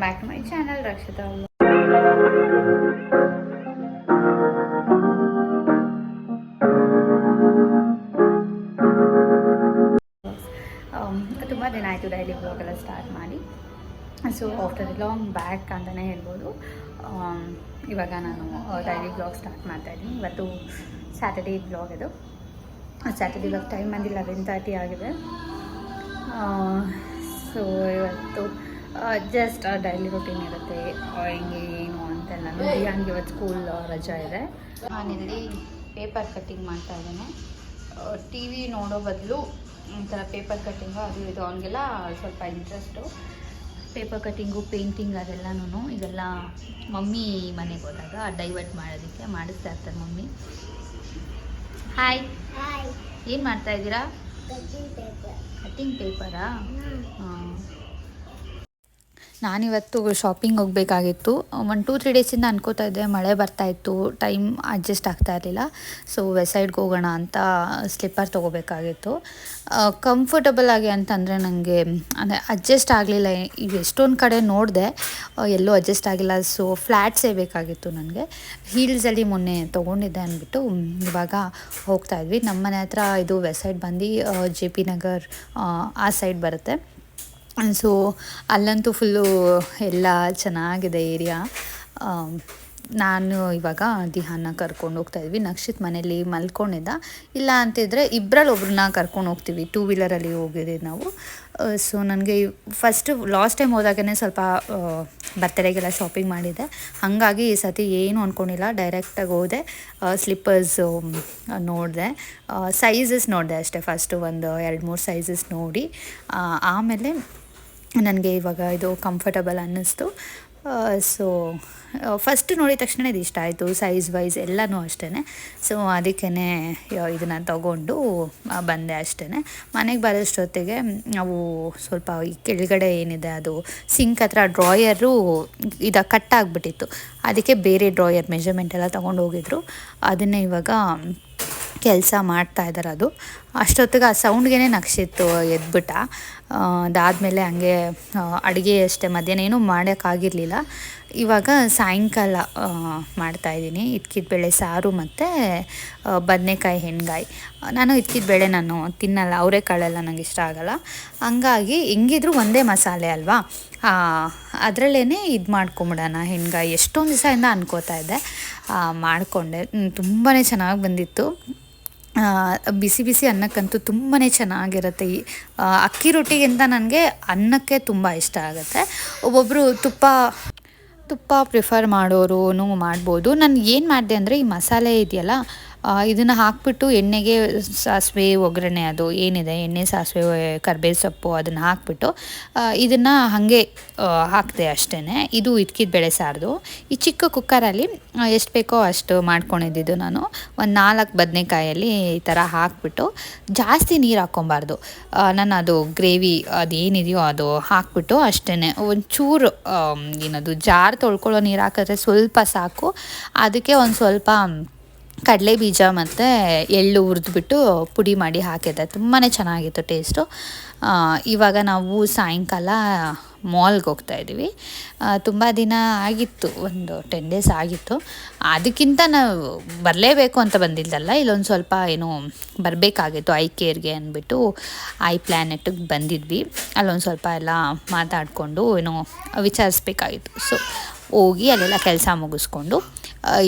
Back to my channel Rakshita. ತುಂಬ ದಿನ ಆಯಿತು ಡೈಲಿ ಬ್ಲಾಗ್ ಎಲ್ಲ ಸ್ಟಾರ್ಟ್ ಮಾಡಿ. ಸೊ ಆಫ್ಟರ್ ಲಾಂಗ್ ಬ್ಯಾಕ್ ಅಂತಲೇ ಹೇಳ್ಬೋದು. ಇವಾಗ ನಾನು ಡೈಲಿ ಬ್ಲಾಗ್ ಸ್ಟಾರ್ಟ್ ಮಾಡ್ತಾಯಿದ್ದೀನಿ. ಇವತ್ತು ಸ್ಯಾಟರ್ಡೇ ಬ್ಲಾಗ್ ಇದು. ಸ್ಯಾಟರ್ಡೇ ಬ್ಲಾಗ್ ಟೈಮ್ ಬಂದು 11:30 ಆಗಿದೆ. ಸೊ ಇವತ್ತು ಜಸ್ಟ್ ಡೈಲಿ ರೂಟೀನ್ ಇರುತ್ತೆ, ಹಿಂಗೆ ಏನು ಅಂತೆಲ್ಲ. ಹಂಗೆ ಇವತ್ತು ಸ್ಕೂಲ್ ರಜಾ ಇದೆ. ನಾನಿಲ್ಲಿ ಪೇಪರ್ ಕಟ್ಟಿಂಗ್ ಮಾಡ್ತಾಯಿದ್ದೇನೆ. ಟಿ ವಿ ನೋಡೋ ಬದಲು ಈ ಥರ ಪೇಪರ್ ಕಟ್ಟಿಂಗು ಅದು ಇದು ಅವನಿಗೆಲ್ಲ ಸ್ವಲ್ಪ ಇಂಟ್ರೆಸ್ಟು. ಪೇಪರ್ ಕಟ್ಟಿಂಗು, ಪೇಂಟಿಂಗ್ ಅದೆಲ್ಲನೂ ಇದೆಲ್ಲ ಮಮ್ಮಿ ಮನೆಗೆ ಹೋದಾಗ ಡೈವರ್ಟ್ ಮಾಡೋದಕ್ಕೆ ಮಾಡಿಸ್ತಾ ಇರ್ತಾರೆ ಮಮ್ಮಿ. ಹಾಯ್, ಏನು ಮಾಡ್ತಾಯಿದ್ದೀರಾ? ಕಟ್ಟಿಂಗ್ ಪೇಪರಾ? ಹಾಂ, ನಾನಿವತ್ತು ಶಾಪಿಂಗ್ ಹೋಗಬೇಕಾಗಿತ್ತು. 1-2-3 ಡೇಸಿಂದ ಅನ್ಕೋತಾ ಇದ್ದೆ, ಮಳೆ ಬರ್ತಾಯಿತ್ತು, ಟೈಮ್ ಅಡ್ಜಸ್ಟ್ ಆಗ್ತಾ ಇರಲಿಲ್ಲ. ಸೊ ವೆಬ್ಸೈಟ್ಗೆ ಹೋಗೋಣ ಅಂತ ಸ್ಲಿಪ್ಪರ್ ತೊಗೋಬೇಕಾಗಿತ್ತು. ಕಂಫರ್ಟಬಲ್ ಆಗಿ ಅಂತಂದರೆ ನನಗೆ ಅಂದರೆ ಅಡ್ಜಸ್ಟ್ ಆಗಲಿಲ್ಲ. ಈಗ ಎಷ್ಟೊಂದು ಕಡೆ ನೋಡಿದೆ, ಎಲ್ಲೂ ಅಡ್ಜಸ್ಟ್ ಆಗಿಲ್ಲ. ಸೊ ಫ್ಲ್ಯಾಟ್ಸೇ ಬೇಕಾಗಿತ್ತು ನನಗೆ. ಹೀಲ್ಸಲ್ಲಿ ಮೊನ್ನೆ ತೊಗೊಂಡಿದ್ದೆ ಅಂದ್ಬಿಟ್ಟು ಇವಾಗ ಹೋಗ್ತಾಯಿದ್ವಿ. ನಮ್ಮ ಮನೆ ಹತ್ರ ಇದು ವೆಬ್ಸೈಟ್ ಬಂದು JP ನಗರ್ ಆ ಸೈಡ್ ಬರುತ್ತೆ. ಸೊ ಅಲ್ಲಂತೂ ಫುಲ್ಲು ಎಲ್ಲ ಚೆನ್ನಾಗಿದೆ ಏರಿಯಾ. ನಾನು ಇವಾಗ ದಿಹಾನ ಕರ್ಕೊಂಡು ಹೋಗ್ತಾಯಿದ್ವಿ. ನಕ್ಷಿತ್ ಮನೇಲಿ ಮಲ್ಕೊಂಡಿದ್ದ. ಇಲ್ಲ ಅಂತಿದ್ರೆ ಇಬ್ಬರಲ್ಲಿ ಒಬ್ರನ್ನ ಕರ್ಕೊಂಡು ಹೋಗ್ತೀವಿ. 2 ವೀಲರಲ್ಲಿ ಹೋಗಿದ್ದೀವಿ ನಾವು. ಸೊ ನನಗೆ ಲಾಸ್ಟ್ ಟೈಮ್ ಹೋದಾಗೇ ಸ್ವಲ್ಪ ಬರ್ತಡೇಗೆಲ್ಲ ಶಾಪಿಂಗ್ ಮಾಡಿದ್ದೆ. ಹಾಗಾಗಿ ಈ ಸತಿ ಏನು ಅಂದ್ಕೊಂಡಿಲ್ಲ, ಡೈರೆಕ್ಟಾಗಿ ಹೋದೆ. ಸ್ಲಿಪ್ಪರ್ಸು ನೋಡಿದೆ, ಸೈಜಸ್ ನೋಡಿದೆ ಅಷ್ಟೇ. ಫಸ್ಟು ಒಂದು 2-3 ಸೈಜಸ್ ನೋಡಿ ಆಮೇಲೆ ನನಗೆ ಇವಾಗ ಇದು ಕಂಫರ್ಟಬಲ್ ಅನ್ನಿಸ್ತು. ಸೊ ಫಸ್ಟ್ ನೋಡಿದ ತಕ್ಷಣ ಇದು ಇಷ್ಟ ಆಯಿತು, ಸೈಜ್ ವೈಸ್ ಎಲ್ಲನೂ ಅಷ್ಟೇ. ಸೊ ಅದಕ್ಕೇ ಇದನ್ನು ತಗೊಂಡು ಬಂದೆ ಅಷ್ಟೇ. ಮನೆಗೆ ಬರೋಷ್ಟೊತ್ತಿಗೆ ನಾವು ಸ್ವಲ್ಪ ಈ ಕೆಳಗಡೆ ಏನಿದೆ ಅದು ಸಿಂಕ್ ಹತ್ರ ಡ್ರಾಯರು ಕಟ್ಟಾಗ್ಬಿಟ್ಟಿತ್ತು. ಅದಕ್ಕೆ ಬೇರೆ ಡ್ರಾಯರ್ ಮೆಜರ್ಮೆಂಟ್ ಎಲ್ಲ ತೊಗೊಂಡು ಹೋಗಿದ್ರು. ಅದನ್ನೇ ಇವಾಗ ಕೆಲಸ ಮಾಡ್ತಾಯಿದ್ದಾರೆ. ಅದು ಅಷ್ಟೊತ್ತಿಗೆ ಆ ಸೌಂಡ್ಗೆ ನಕ್ಷಿತ್ತು ಎದ್ಬಿಟ್ಟ. ಅದಾದಮೇಲೆ ಹಂಗೆ ಅಡುಗೆ ಅಷ್ಟೇ, ಮಧ್ಯಾಹ್ನ ಏನೂ ಮಾಡೋಕ್ಕಾಗಿರಲಿಲ್ಲ. ಇವಾಗ ಸಾಯಂಕಾಲ ಮಾಡ್ತಾಯಿದ್ದೀನಿ. ಇದ್ಕಿದ ಬೇಳೆ ಸಾರು ಮತ್ತು ಬದನೆಕಾಯಿ ಹೆಣ್ಗಾಯಿ. ನಾನು ಇದ್ಕಿದ ಬೇಳೆ ನಾನು ತಿನ್ನಲ್ಲ, ಅವರೆಕಾಳೆಲ್ಲ ನನಗೆ ಇಷ್ಟ ಆಗಲ್ಲ. ಹಂಗಾಗಿ ಹೆಂಗಿದ್ರು ಒಂದೇ ಮಸಾಲೆ ಅಲ್ವಾ, ಅದರಲ್ಲೇ ಇದು ಮಾಡ್ಕೊಂಬಿಡೋಣ ಹೆಣ್ಗಾಯಿ. ಎಷ್ಟೊಂದು ದಿವಸದಿಂದ ಅನ್ಕೋತಾ ಇದ್ದೆ, ಮಾಡಿಕೊಂಡೆ. ತುಂಬಾ ಚೆನ್ನಾಗಿ ಬಂದಿತ್ತು. ಬಿಸಿ ಬಿಸಿ ಅನ್ನಕ್ಕಂತೂ ತುಂಬಾ ಚೆನ್ನಾಗಿರುತ್ತೆ. ಈ ಅಕ್ಕಿ ರೊಟ್ಟಿಗಿಂತ ನನಗೆ ಅನ್ನಕ್ಕೆ ತುಂಬ ಇಷ್ಟ ಆಗುತ್ತೆ. ಒಬ್ಬೊಬ್ಬರು ತುಪ್ಪ ಪ್ರಿಫರ್ ಮಾಡೋರು ಮಾಡ್ಬೋದು. ನಾನು ಏನು ಮಾಡಿದೆ ಅಂದರೆ, ಈ ಮಸಾಲೆ ಇದೆಯಲ್ಲ ಇದನ್ನು ಹಾಕಿಬಿಟ್ಟು ಎಣ್ಣೆಗೆ ಸಾಸಿವೆ ಒಗ್ಗರಣೆ, ಅದು ಏನಿದೆ ಎಣ್ಣೆ, ಸಾಸಿವೆ, ಕರಿಬೇವು ಸೊಪ್ಪು ಅದನ್ನು ಹಾಕಿಬಿಟ್ಟು ಇದನ್ನು ಹಾಗೆ ಹಾಕಿದೆ ಅಷ್ಟೇ. ಇದು ಇದ್ಕಿದ ಬೇಳೆ ಸಾರ್ದು. ಈ ಚಿಕ್ಕ ಕುಕ್ಕರಲ್ಲಿ ಎಷ್ಟು ಬೇಕೋ ಅಷ್ಟು ಮಾಡ್ಕೊಂಡಿದ್ದು ನಾನು. ಒಂದು 4 ಬದನೆಕಾಯಲ್ಲಿ ಈ ಥರ ಹಾಕಿಬಿಟ್ಟು ಜಾಸ್ತಿ ನೀರು ಹಾಕ್ಕೊಬಾರ್ದು. ನಾನು ಅದು ಗ್ರೇವಿ ಅದೇನಿದೆಯೋ ಅದು ಹಾಕಿಬಿಟ್ಟು ಅಷ್ಟೇ. ಒಂಚೂರು ಏನದು ಜಾರ್ ತೊಳ್ಕೊಳ್ಳೋ ನೀರು ಹಾಕಿದ್ರೆ ಸ್ವಲ್ಪ ಸಾಕು. ಅದಕ್ಕೆ ಒಂದು ಸ್ವಲ್ಪ ಕಡಲೆ ಬೀಜ ಮತ್ತು ಎಳ್ಳು ಹುರಿದ್ಬಿಟ್ಟು ಪುಡಿ ಮಾಡಿ ಹಾಕಿದ್ದೆ. ತುಂಬಾ ಚೆನ್ನಾಗಿತ್ತು ಟೇಸ್ಟು. ಇವಾಗ ನಾವು ಸಾಯಂಕಾಲ ಮಾಲ್ಗೆ ಹೋಗ್ತಾಯಿದ್ದೀವಿ. ತುಂಬ ದಿನ ಆಗಿತ್ತು, ಒಂದು 10 ಡೇಸ್ ಆಗಿತ್ತು. ಅದಕ್ಕಿಂತ ನಾವು ಬರಲೇಬೇಕು ಅಂತ ಬಂದಿದ್ದಲ್ಲ, ಇಲ್ಲೊಂದು ಸ್ವಲ್ಪ ಏನೋ ಬರಬೇಕಾಗಿತ್ತು ಐ ಕೇರ್ಗೆ ಅಂದ್ಬಿಟ್ಟು ಐ ಪ್ಲ್ಯಾನೆಟ್ಟಿಗೆ ಬಂದಿದ್ವಿ. ಅಲ್ಲೊಂದು ಸ್ವಲ್ಪ ಎಲ್ಲ ಮಾತಾಡಿಕೊಂಡು ಏನೋ ವಿಚಾರಿಸ್ಬೇಕಾಗಿತ್ತು. ಸೊ ಹೋಗಿ ಅಲ್ಲೆಲ್ಲ ಕೆಲಸ ಮುಗಿಸ್ಕೊಂಡು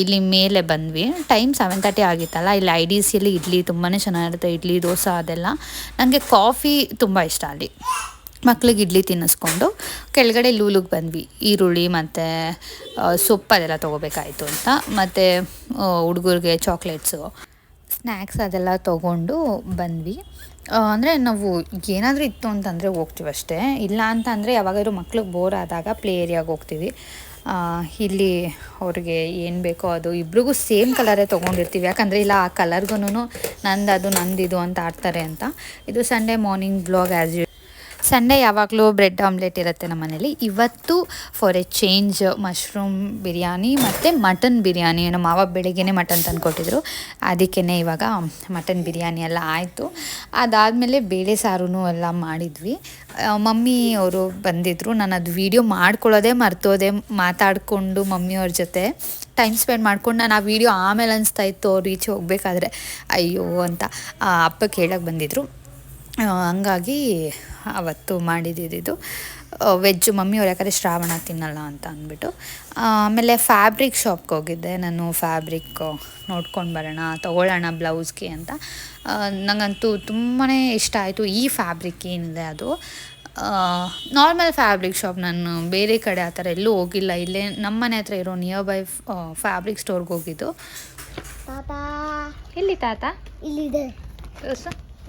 ಇಲ್ಲಿ ಮೇಲೆ ಬಂದ್ವಿ. ಟೈಮ್ 7:30 ಆಗಿತ್ತಲ್ಲ. ಇಲ್ಲಿ IDCಯಲ್ಲಿ ಇಡ್ಲಿ ತುಂಬಾ ಚೆನ್ನಾಗಿರುತ್ತೆ, ಇಡ್ಲಿ ದೋಸೆ ಅದೆಲ್ಲ. ನನಗೆ ಕಾಫಿ ತುಂಬ ಇಷ್ಟ. ಅಲ್ಲಿ ಮಕ್ಳಿಗೆ ಇಡ್ಲಿ ತಿನ್ನಿಸ್ಕೊಂಡು ಕೆಳಗಡೆ ಲೂಲಿಗೆ ಬಂದ್ವಿ. ಈರುಳ್ಳಿ ಮತ್ತು ಸೊಪ್ಪು ಅದೆಲ್ಲ ತೊಗೋಬೇಕಾಯಿತು ಅಂತ. ಮತ್ತು ಹುಡುಗರಿಗೆ ಚಾಕ್ಲೇಟ್ಸು, ಸ್ನ್ಯಾಕ್ಸ್ ಅದೆಲ್ಲ ತೊಗೊಂಡು ಬಂದ್ವಿ. ಅಂದರೆ ನಾವು ಏನಾದರೂ ಇತ್ತು ಅಂತಂದರೆ ಹೋಗ್ತೀವಿ ಅಷ್ಟೇ. ಇಲ್ಲ ಅಂತಂದರೆ ಯಾವಾಗಾದ್ರೂ ಮಕ್ಳಿಗೆ ಬೋರ್ ಆದಾಗ ಪ್ಲೇ ಏರಿಯಾಗೆ ಹೋಗ್ತೀವಿ. ಇಲ್ಲಿ ಅವ್ರಿಗೆ ಏನು ಬೇಕೋ ಅದು ಇಬ್ರಿಗೂ ಸೇಮ್ ಕಲರೇ ತೊಗೊಂಡಿರ್ತೀವಿ. ಯಾಕಂದರೆ ಇಲ್ಲ ಆ ಕಲರ್ಗೂ ನಂದು ಅದು ನಂದಿದು ಅಂತ ಆಡ್ತಾರೆ ಅಂತ. ಇದು ಸಂಡೇ ಮಾರ್ನಿಂಗ್ ಬ್ಲಾಗ್ ಸಂಡೇ ಯಾವಾಗಲೂ ಬ್ರೆಡ್ ಆಮ್ಲೆಟ್ ಇರುತ್ತೆ ನಮ್ಮ ಮನೇಲಿ. ಇವತ್ತು for A change mushroom biryani ಮತ್ತು ಮಟನ್ ಬಿರಿಯಾನಿ. ನಮ್ಮ ಮಾವ ಬೆಳಿಗ್ಗೆನೇ ಮಟನ್ ತಂದುಕೊಟ್ಟಿದ್ರು, ಅದಕ್ಕೇ ಇವಾಗ ಮಟನ್ ಬಿರಿಯಾನಿ ಎಲ್ಲ ಆಯಿತು. ಅದಾದಮೇಲೆ ಬೇಳೆ ಸಾರು ಎಲ್ಲ ಮಾಡಿದ್ವಿ. ಮಮ್ಮಿ ಅವರು ಬಂದಿದ್ದರು. ನಾನು ಅದು ವೀಡಿಯೋ ಮಾಡ್ಕೊಳ್ಳೋದೇ ಮರ್ತೋದೆ. ಮಾತಾಡಿಕೊಂಡು ಮಮ್ಮಿಯವ್ರ ಜೊತೆ ಟೈಮ್ ಸ್ಪೆಂಡ್ ಮಾಡ್ಕೊಂಡು ನಾನು ಆ ವಿಡಿಯೋ ಆಮೇಲೆ ಅನಿಸ್ತಾ ಇತ್ತು ಅವ್ರು ಈಚೆ ಹೋಗಬೇಕಾದ್ರೆ ಅಯ್ಯೋ ಅಂತ ಅಪ್ಪಕ್ಕೆ ಹೇಳಕ್ಕೆ ಬಂದಿದ್ದರು. ಹಂಗಾಗಿ ಅವತ್ತು ಮಾಡಿದ್ದಿದ್ದು ವೆಜ್ಜು. ಮಮ್ಮಿಯವ್ರು ಯಾಕಂದರೆ ಶ್ರಾವಣ ತಿನ್ನಲ್ಲ ಅಂತ ಅಂದ್ಬಿಟ್ಟು. ಆಮೇಲೆ ಫ್ಯಾಬ್ರಿಕ್ ಶಾಪ್ಗೆ ಹೋಗಿದ್ದೆ ನಾನು. ಫ್ಯಾಬ್ರಿಕ್ ನೋಡ್ಕೊಂಡು ಬರೋಣ, ತೊಗೊಳ್ಳೋಣ ಬ್ಲೌಸ್ಗೆ ಅಂತ. ನನಗಂತೂ ತುಂಬಾ ಇಷ್ಟ ಆಯಿತು ಈ ಫ್ಯಾಬ್ರಿಕ್ ಏನಿದೆ ಅದು. ನಾರ್ಮಲ್ ಫ್ಯಾಬ್ರಿಕ್ ಶಾಪ್, ನಾನು ಬೇರೆ ಕಡೆ ಆ ಥರ ಎಲ್ಲೂ ಹೋಗಿಲ್ಲ. ಇಲ್ಲೇ ನಮ್ಮ ಮನೆ ಹತ್ರ ಇರೋ ನಿಯರ್ ಬೈ ಫ್ಯಾಬ್ರಿಕ್ ಸ್ಟೋರ್ಗೆ ಹೋಗಿದ್ದು. ಎಲ್ಲಿ ತಾತ? ಇಲ್ಲಿದೆ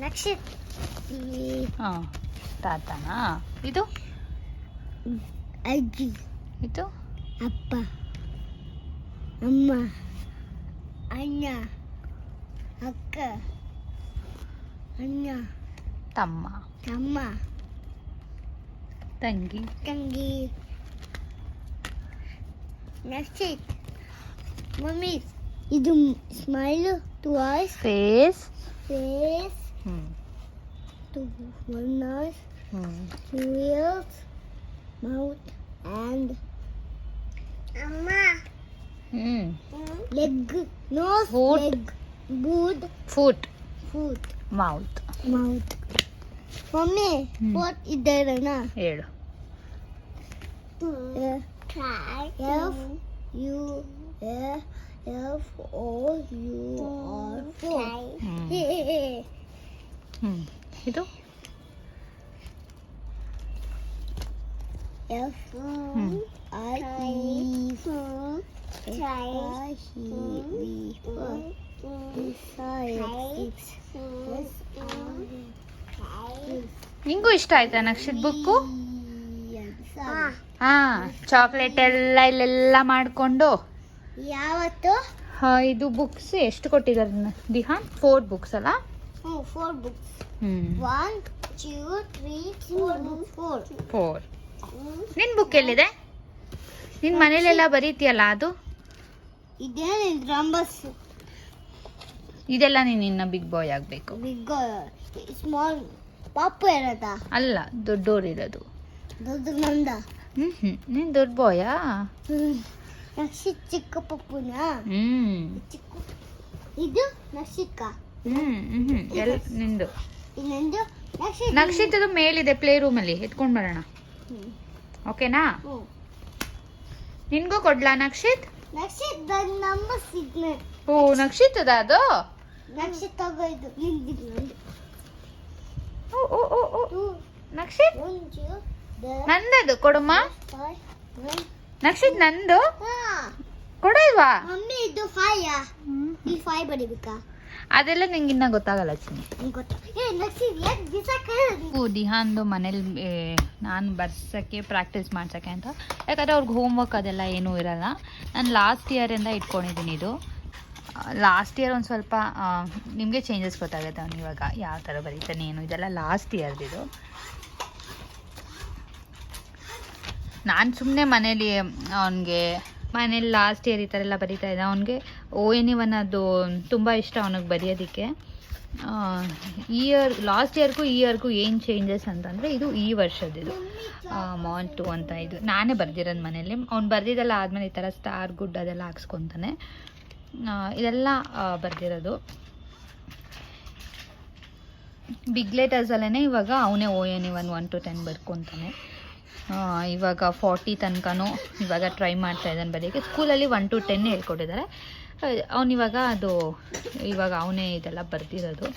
ನಕ್ಷತ್ರ. ಹಾಂ, ತಾತನಾ? ಇದು ಅಜ್ಜಿ, ಇದು ಅಪ್ಪ, ಅಮ್ಮ, ಅಣ್ಣ, ಅಕ್ಕ, ಅಣ್ಣ, ತಮ್ಮ, ತಮ್ಮ, ತಂಗಿ, ತಂಗಿ. ನೆಕ್ಸ್ಟ್ ಮಮ್ಮಿ ಇದು smile to eyes, face, face to one nose, 2 ears, mouth and leg, nose, foot, leg, good, foot, foot, mouth. mouth. Mommy, what is there na? ಹೇಳು. F U F O U R 4. ಇದು F I E ನಿಂಗೂ ಇಷ್ಟ ಆಯ್ತಾ ನಕ್ಷತ್ರ book? ಹಾಂ, chocolate ಎಲ್ಲ ಇಲ್ಲೆಲ್ಲ ಮಾಡಿಕೊಂಡು. ಯಾವತ್ತು ಇದು ಬುಕ್ಸ್ ಎಷ್ಟು ಕೊಟ್ಟಿದ್ದಾರೆ ದಿಹಾನ್? 4 ಬುಕ್ಸ್ ಅಲ್ಲ? 4 books. 1 2 3 4 4. ನಿನ್ನ ಬುಕ್ ಎಲ್ಲಿದೆ? ನಿನ್ನ ಮನೇಲೆಲ್ಲ ಬರೀತೀಯಲ್ಲ ಅದು? ಇದೇನು ರಂಬಸ್? ಇದೆಲ್ಲ ನೀನು ಇನ್ನ ಬಿಗ್ ಬಾಯ್ ಆಗಬೇಕು. ಬಿಗ್ ಸ್ಮಾಲ್ ಪಾಪು ಇರೋದಾ? ಅಲ್ಲ, ದೊಡ್ಡೋರು ಇರೋದು. ದೊಡ್ಡ ನಂದ. ನೀನು ದೊಡ್ಡ ಬಾಯಾ? ನಕ್ಷಿ ಚಿಕ್ಕ ಪಪ್ಪುನ. ಚಿಕ್ಕ ಇದು ನಕ್ಷಿಕ. ಎಲ್ಲ ನಿಂದು. ಇನ್ನೊಂದು ನಕ್ಷಿತದು ಮೇಲಿದೆ ಪ್ಲೇ ರೂಮಲ್ಲಿ, ಎತ್ಕೊಂಡು ಬರೋಣ. ಓಕೆನಾ? ನಿನ್ಗೂ ಕೊಡ್ಲಾ ನಕ್ಷಿತ್? ನಕ್ಷಿತ್ ನಮ್ಮ ಸಿಗ್ನೆ. ಓ, ನಕ್ಷಿತದ ಅದು? ನಕ್ಷಿತ್ ತಗೋ, ಇದು ನಿಂದು. ಓ ಓ ಓ ಓ, ನಕ್ಷಿತ್ ನಂದದು ಕೊಡಮ್ಮ. ನಕ್ಷಿತ್ ನಂದು ಕೊಡಲ್ವಾ? ಮಮ್ಮಿ ಇದು 5 ಈ 5 ಬಡಿಬೇಕಾ? ಅದೆಲ್ಲ ನಿಂಗೆ ಇನ್ನ ಗೊತ್ತಾಗಲ್ಲ ಚಿನ್ನಿ. ದಿಹಾನ್ದು ಮನೇಲಿ ನಾನು ಬರ್ಸೋಕ್ಕೆ ಪ್ರಾಕ್ಟೀಸ್ ಮಾಡ್ಸೋಕ್ಕೆ ಅಂತ. ಯಾಕಂದರೆ ಅವ್ರಿಗೆ ಹೋಮ್ವರ್ಕ್ ಅದೆಲ್ಲ ಏನೂ ಇರಲ್ಲ. ನಾನು ಲಾಸ್ಟ್ ಇಯರಿಂದ ಇಟ್ಕೊಂಡಿದ್ದೀನಿ ಇದು. ಲಾಸ್ಟ್ ಇಯರ್ ಒಂದು ಸ್ವಲ್ಪ ನಿಮಗೆ ಚೇಂಜಸ್ ಗೊತ್ತಾಗುತ್ತೆ ಅವ್ನು ಇವಾಗ ಯಾವ ಥರ ಬರೀತಾನೆ ಏನು. ಇದೆಲ್ಲ ಲಾಸ್ಟ್ ಇಯರ್ದಿದು. ನಾನು ಸುಮ್ಮನೆ ಮನೇಲಿ ಅವನಿಗೆ ಲಾಸ್ಟ್ ಇಯರ್ ಈ ಥರ ಎಲ್ಲ ಬರೀತಾ ಇದ್ದ. ಅವನಿಗೆ ONE ಅದು ತುಂಬ ಇಷ್ಟ ಅವನಿಗೆ ಬರೆಯೋದಕ್ಕೆ. ಲಾಸ್ಟ್ ಇಯರ್ಗೂ ಈ ಇಯರ್ಗೂ ಏನು ಚೇಂಜಸ್ ಅಂತಂದರೆ, ಇದು ಈ ವರ್ಷದಿದು ಮಾಂಟ್ 2 ಅಂತ. ಇದು ನಾನೇ ಬರ್ದಿರೋದು ಮನೇಲಿ. ಅವ್ನು ಬರ್ದಿದ್ದೆಲ್ಲ ಆದಮೇಲೆ ಈ ಥರ ಸ್ಟಾರ್ ಗುಡ್ ಅದೆಲ್ಲ ಹಾಕ್ಸ್ಕೊತಾನೆ. ಇದೆಲ್ಲ ಬರ್ದಿರೋದು ಬಿಗ್ ಲೆಟರ್ಸಲ್ಲೇ. ಇವಾಗ ಅವನೇ ONE 1 to 10 ಬರ್ಕೊತಾನೆ. ಇವಾಗ 40 ತನಕನೂ ಇವಾಗ ಟ್ರೈ ಮಾಡ್ತಾ ಇದ್ದಾನೆ ಬರೆಯೋಕ್ಕೆ. ಸ್ಕೂಲಲ್ಲಿ 1 to 10 ಹೇಳ್ಕೊಟ್ಟಿದ್ದಾರೆ. ಅವನಿವಾಗ ಇವಾಗ ಅವನೇ ಇದೆಲ್ಲ ಬರ್ದಿರೋದು.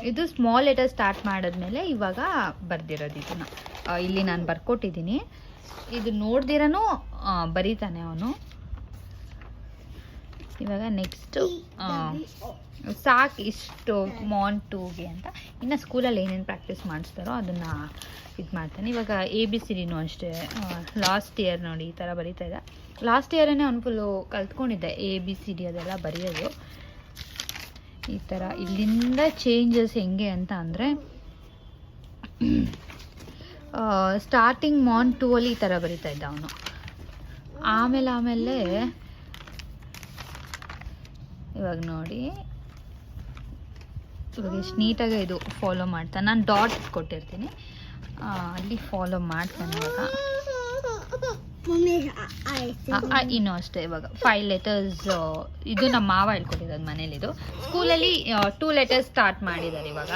ಇದು ಸ್ಮಾಲ್ ಲೆಟರ್ ಸ್ಟಾರ್ಟ್ ಮಾಡಿದ್ಮೇಲೆ ಇವಾಗ ಬರ್ದಿರೋದು ಇದನ್ನು. ಇಲ್ಲಿ ನಾನು ಬರ್ಕೊಟ್ಟಿದ್ದೀನಿ. ಇದು ನೋಡ್ದಿರನೂ ಬರೀತಾನೆ ಅವನು. ಇವಾಗ ನೆಕ್ಸ್ಟು ಸಾಕು ಇಷ್ಟು ಮಾನ್ 2ಗೆ ಅಂತ. ಇನ್ನು ಸ್ಕೂಲಲ್ಲಿ ಏನೇನು ಪ್ರಾಕ್ಟೀಸ್ ಮಾಡಿಸ್ತಾರೋ ಅದನ್ನು ಇದು ಮಾಡ್ತಾನೆ. ಇವಾಗ ABCDನೂ ಅಷ್ಟೇ ಲಾಸ್ಟ್ ಇಯರ್ ನೋಡಿ ಈ ಥರ ಬರೀತಾ ಇದ್ದ. ಲಾಸ್ಟ್ ಇಯರೇ ಅವ್ನು ಫುಲ್ಲು ಕಲ್ತ್ಕೊಂಡಿದ್ದೆ ABCD ಅದೆಲ್ಲ ಬರೆಯೋದು. ಈ ಥರ ಇಲ್ಲಿಂದ ಚೇಂಜಸ್ ಹೆಂಗೆ ಅಂತ ಅಂದರೆ ಸ್ಟಾರ್ಟಿಂಗ್ ಮಾನ್ 2ಅಲ್ಲಿ ಈ ಥರ ಬರೀತಾ ಇದ್ದ ಅವನು. ಆಮೇಲೆ ಇವಾಗ ನೋಡಿ ಇವಾಗ ಎಷ್ಟು ನೀಟಾಗಿ ಇದು ಫಾಲೋ ಮಾಡ್ತಾನೆ. ನಾನು ಡಾಟ್ ಕೊಟ್ಟಿರ್ತೀನಿ, ಅಲ್ಲಿ ಫಾಲೋ ಮಾಡ್ತಾನೆ. ಇವಾಗ ಇನ್ನೂ ಅಷ್ಟೇ ಇವಾಗ 5 ಲೆಟರ್ಸ್. ಇದು ನಮ್ಮ ಮಾವ ಹೇಳ್ಕೊಟ್ಟಿರೋದು ಮನೇಲಿದು. ಸ್ಕೂಲಲ್ಲಿ 2 ಲೆಟರ್ಸ್ ಸ್ಟಾರ್ಟ್ ಮಾಡಿದ್ದಾರೆ ಇವಾಗ.